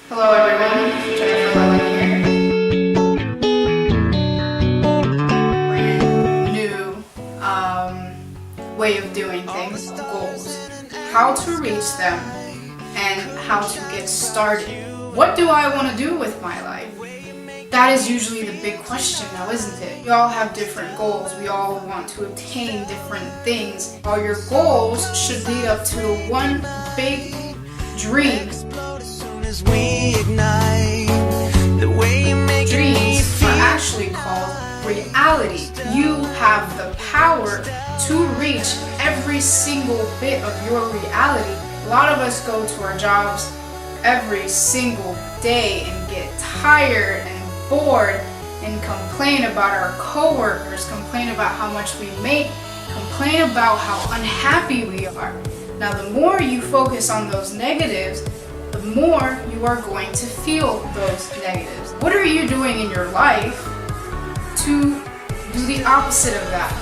Hello everyone, Jennifer Lellen here. New way of doing things, goals, how to reach them, and how to get started. What do I want to do with my life? That is usually the big question now, isn't it? We all have different goals. We all want to obtain different things. All your goals should lead up to one big dream. Dreams are actually called reality. You have the power to reach every single bit of your reality. A lot of us go to our jobs every single day and get tired and bored and complain about our coworkers, complain about how much we make, complain about how unhappy we are. Now, the more you focus on those negatives, the more you are going to feel those negatives. What are you doing in your life to do the opposite of that?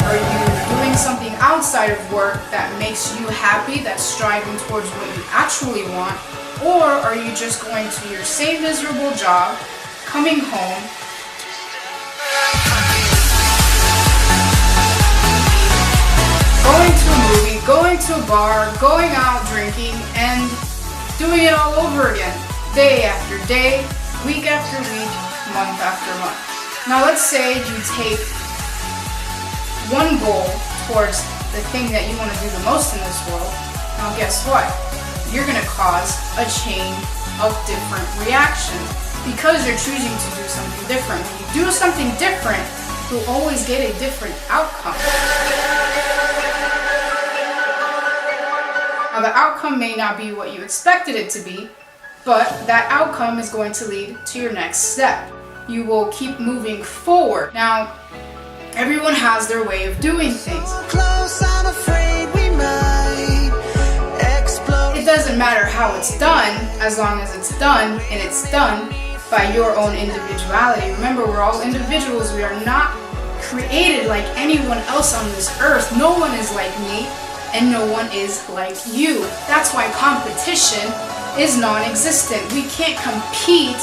Are you doing something outside of work that makes you happy, that's striving towards what you actually want? Or are you just going to your same miserable job, coming home, going to a movie, going to a bar, going out drinking, and doing it all over again, day after day, week after week, month after month? Now let's say you take one goal towards the thing that you want to do the most in this world. Now guess what? You're going to cause a chain of different reactions because you're choosing to do something different. When you do something different, you'll always get a different outcome. Now, the outcome may not be what you expected it to be, but that outcome is going to lead to your next step. You will keep moving forward. Now, everyone has their way of doing things. It doesn't matter how it's done, as long as it's done, and it's done by your own individuality. Remember, we're all individuals. We are not created like anyone else on this earth. No one is like me, and no one is like you. That's why competition is non-existent. We can't compete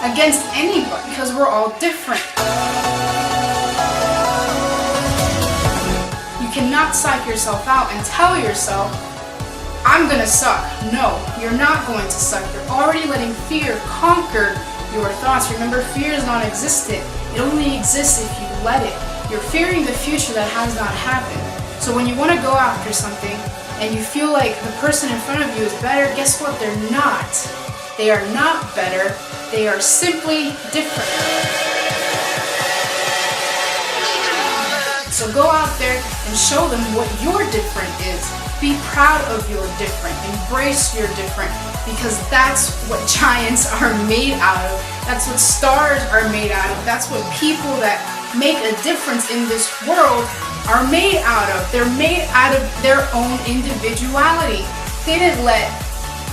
against anybody because we're all different. You cannot psych yourself out and tell yourself, I'm gonna suck. No, you're not going to suck. You're already letting fear conquer your thoughts. Remember, fear is non-existent. It only exists if you let it. You're fearing the future that has not happened. So when you want to go after something and you feel like the person in front of you is better, guess what? They're not. They are not better. They are simply different. So go out there and show them what your different is. Be proud of your different. Embrace your different, because that's what giants are made out of. That's what stars are made out of. That's what people that make a difference in this world are made out of. They're made out of their own individuality. They didn't let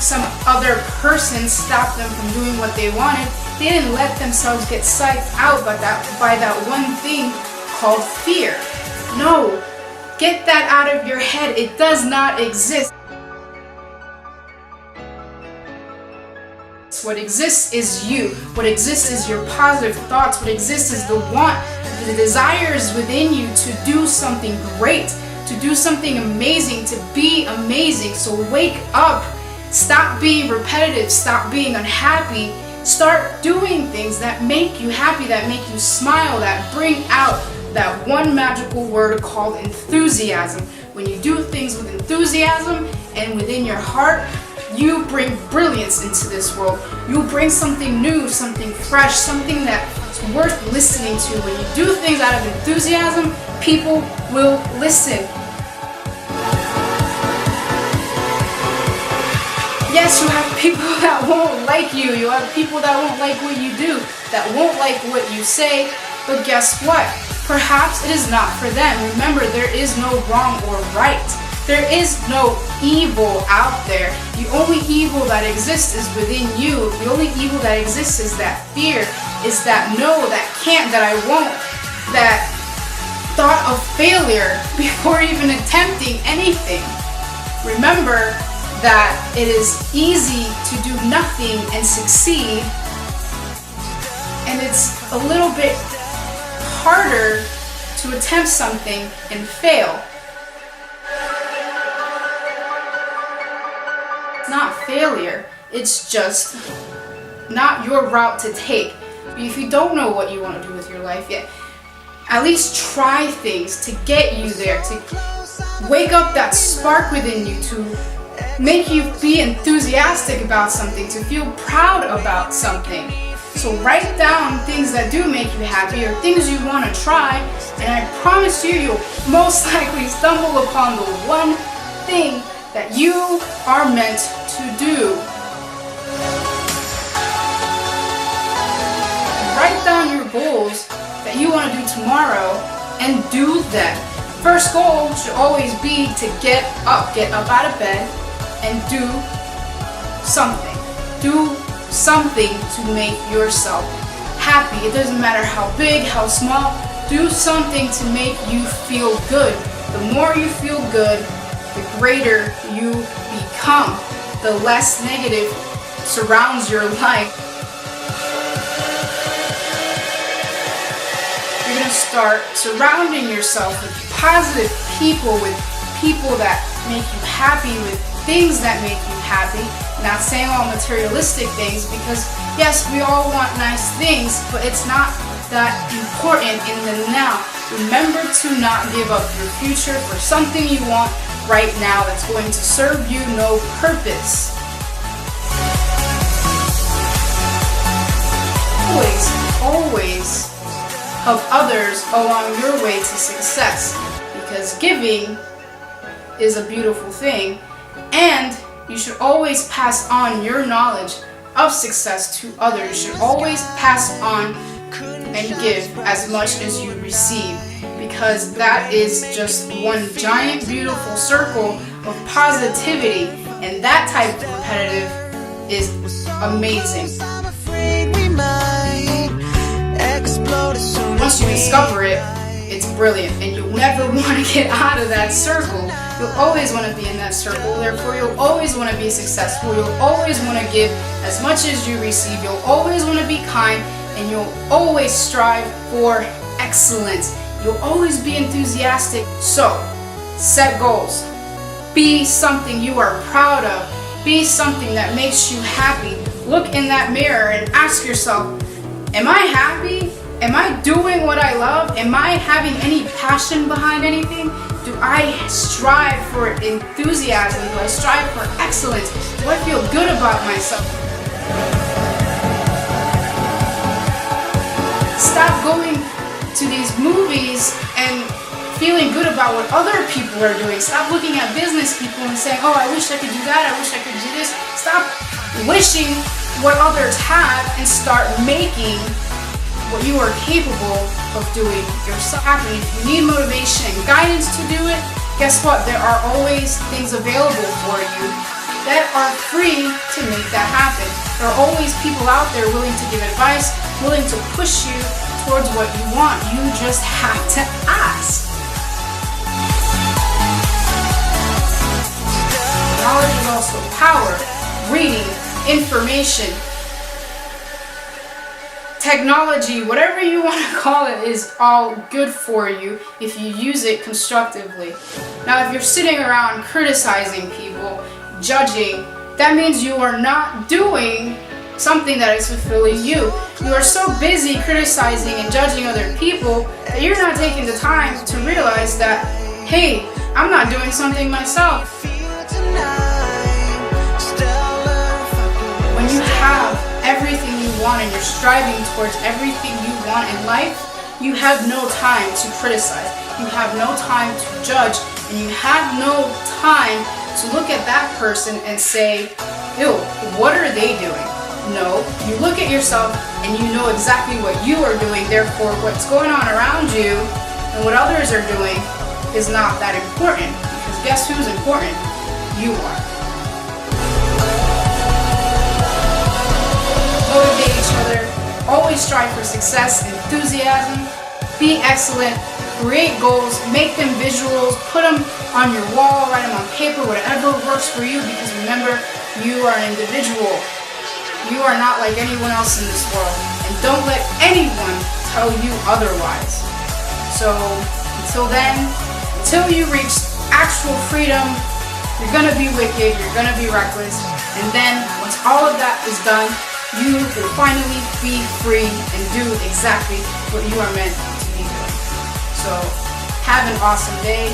some other person stop them from doing what they wanted. They didn't let themselves get psyched out by that one thing called fear. No, get that out of your head. It does not exist. What exists is you. What exists is your positive thoughts. What exists is the want, the desires within you to do something great, to do something amazing, to be amazing. So wake up. Stop being repetitive. Stop being unhappy. Start doing things that make you happy, that make you smile, that bring out that one magical word called enthusiasm. When you do things with enthusiasm and within your heart, you bring brilliance into this world. You bring something new, something fresh, something that's worth listening to. When you do things out of enthusiasm, people will listen. Yes, you have people that won't like you. You have people that won't like what you do, that won't like what you say. But guess what? Perhaps it is not for them. Remember, there is no wrong or right. There is no evil out there. The only evil that exists is within you. The only evil that exists is that fear, is that no, that can't, that I won't, that thought of failure before even attempting anything. Remember that it is easy to do nothing and succeed, and it's a little bit harder to attempt something and fail. It's not failure, it's just not your route to take. But if you don't know what you want to do with your life yet, at least try things to get you there, to wake up that spark within you, to make you be enthusiastic about something, to feel proud about something. So write down things that do make you happy or things you want to try, and I promise you, you'll most likely stumble upon the one thing that you are meant to do. Write down your goals that you want to do tomorrow and do them. First goal should always be to get up out of bed and do something. Do something to make yourself happy. It doesn't matter how big, how small. Do something to make you feel good. The more you feel good, the greater you become. The less negative surrounds your life. You're going to start surrounding yourself with positive people, with people that make you happy, with things that make you happy. Not saying all materialistic things, because yes, we all want nice things, but it's not that important in the now. Remember to not give up your future for something you want right now that's going to serve you no purpose. Always help others along your way to success, because giving is a beautiful thing, and you should always pass on your knowledge of success to others. You should always pass on and give as much as you receive, because that is just one giant beautiful circle of positivity, and that type of competitive is amazing. Once you discover it, it's brilliant, and you'll never want to get out of that circle. You'll always want to be in that circle, therefore you'll always want to be successful. You'll always want to give as much as you receive. You'll always want to be kind, and you'll always strive for excellence. You'll always be enthusiastic. So, set goals. Be something you are proud of. Be something that makes you happy. Look in that mirror and ask yourself, am I happy? Am I doing what I love? Am I having any passion behind anything? Do I strive for enthusiasm? Do I strive for excellence? Do I feel good about myself? Stop going to these movies and feeling good about what other people are doing. Stop looking at business people and saying, oh, I wish I could do that. I wish I could do this. Stop wishing what others have and start making what you are capable of doing yourself happen. If you need motivation and guidance to do it, guess what? There are always things available for you that are free to make that happen. There are always people out there willing to give advice, willing to push you towards what you want. You just have to ask. Knowledge is also power. Reading, information, technology, whatever you want to call it, is all good for you if you use it constructively. Now, if you're sitting around criticizing people, judging, that means you are not doing something that is fulfilling you. You are so busy criticizing and judging other people that you're not taking the time to realize that, hey, I'm not doing something myself. When you have everything you want and you're striving towards everything you want in life, you have no time to criticize. You have no time to judge, and you have no time to look at that person and say, ew, what are they doing? No, you look at yourself and you know exactly what you are doing. Therefore, what's going on around you and what others are doing is not that important, because guess who's important? You are. Motivate each other, always strive for success, enthusiasm, be excellent, create goals, make them visuals, put them on your wall, write them on paper, whatever works for you, because remember, you are an individual. You are not like anyone else in this world, and don't let anyone tell you otherwise. So until then, until you reach actual freedom, you're gonna be wicked, you're gonna be reckless, and then once all of that is done, you will finally be free and do exactly what you are meant to be doing. So have an awesome day.